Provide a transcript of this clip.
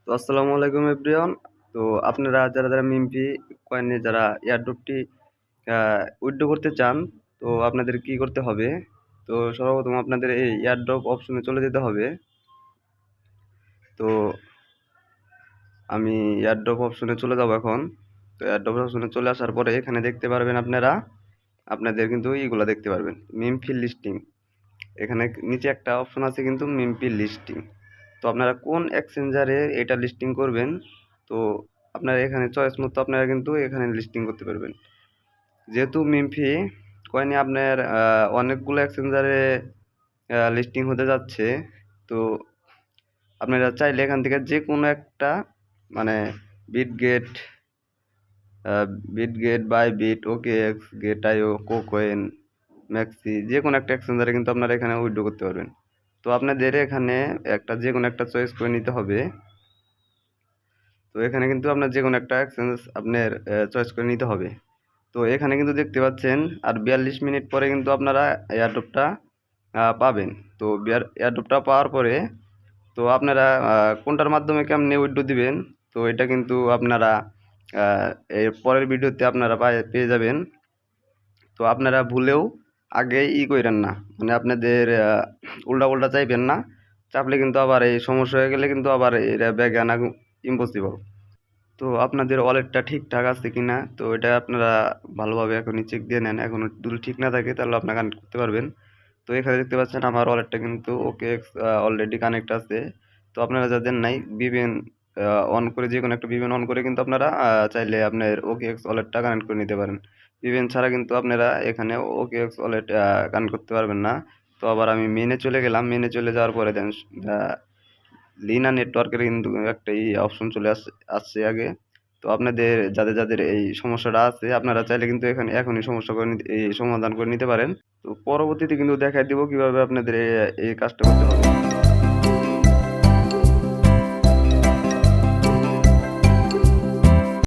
তো আসসালামু আলাইকুম এভরিওয়ান। তো আপনারা যারা মিম্পি কয়েনে যারা এয়ারড্রপটি উইথড্র করতে চান, তো আপনাদের কি করতে হবে? তো সর্বপ্রথম আপনাদের এই এয়ারড্রপ অপশনে চলে যেতে হবে। তো আমি এয়ারড্রপ অপশনে চলে যাব এখন। তো এয়ারড্রপ অপশনে চলে আসার পরে এখানে দেখতে পারবেন আপনারা আপনাদের কিন্তু এইগুলা দেখতে পারবেন মিমফি লিস্টিং। এখানে নিচে একটা অপশন আছে কিন্তু মিমফি লিস্টিং। তো আপনারা কোন এক্সচেঞ্জারে এটা লিস্টিং করবেন, তো আপনারা এখানে চয়েস মতো আপনারা কিন্তু এখানে লিস্টিং করতে পারবেন। যেহেতু মিমফি কয়েনে আপনার অনেকগুলো এক্সচেঞ্জারে লিস্টিং হতে যাচ্ছে, তো আপনারা চাইলে এখান থেকে যে কোনো একটা মানে বিটগেট, বাইবিট, ওকেএক্স, গেট.আইও, কোকয়েন, ম্যাক্সি, যে কোনো একটা এক্সচেঞ্জারে কিন্তু আপনারা এখানে উইথড্র করতে পারবেন। তো আপনাদের এখানে যে কোনো একটা চয়েস করে নিতে হবে। তো এখানে কিন্তু আপনার যে কোনো একটা এক্সচেঞ্জ আপনার চয়েস করে নিতে হবে। তো এখানে কিন্তু দেখতে পাচ্ছেন আর 42 মিনিট পরে কিন্তু আপনারা এয়ারড্রপটা পাবেন। তো এয়ারড্রপটা পাওয়ার পরে তো আপনারা কোনটার মাধ্যমে কেমনে উইথড্র দিবেন, তো এটা কিন্তু আপনারা এর পরের ভিডিওতে আপনারা পেয়ে যাবেন। তো আপনারা ভুলেও আগে কইরেন না, মানে আপনাদের উল্টা চাইবেন না। চাপলে কিন্তু আবার এই সমস্যা হয়ে গেলে কিন্তু আবার এটা ব্যাগে আনা ইম্পসিবল। তো আপনাদের ওয়ালেটটা ঠিকঠাক আছে কিনা, তো এটা আপনারা ভালোভাবে এখনই চেক দিয়ে নেন। এখন যদি ঠিক না থাকে তাহলে আপনারা কানেক্ট করতে পারবেন। তো এখানে দেখতে পাচ্ছেন আমার ওয়ালেটটা কিন্তু ওকেএক্স অলরেডি কানেক্ট আছে। তো আপনারা যাদের নাই ভিপিএন অন করে, যে কোনো একটা ভিপিএন অন করে কিন্তু আপনারা চাইলে আপনার ওকেএক্স ওয়ালেটটা কানেক্ট করে নিতে পারেন। ভিপিএন ছাড়া কিন্তু আপনারা এখানে ওকেএক্স ওয়ালেট কানেক্ট করতে পারবেন না। তো আবার আমি মেনে চলে গেলাম। মেনে চলে যাওয়ার পরে দেন লিনা নেটওয়ার্কের কিন্তু একটা অপশন চলে আসছে আগে। তো আপনাদের যাদের এই সমস্যাটা আছে আপনারা চাইলে কিন্তু এখানে এখনই সমস্যা করে এই সমাধান করে নিতে পারেন। তো পরবর্তীতে কিন্তু দেখাই দিব কিভাবে আপনাদের এই কাজটা করতে হবে।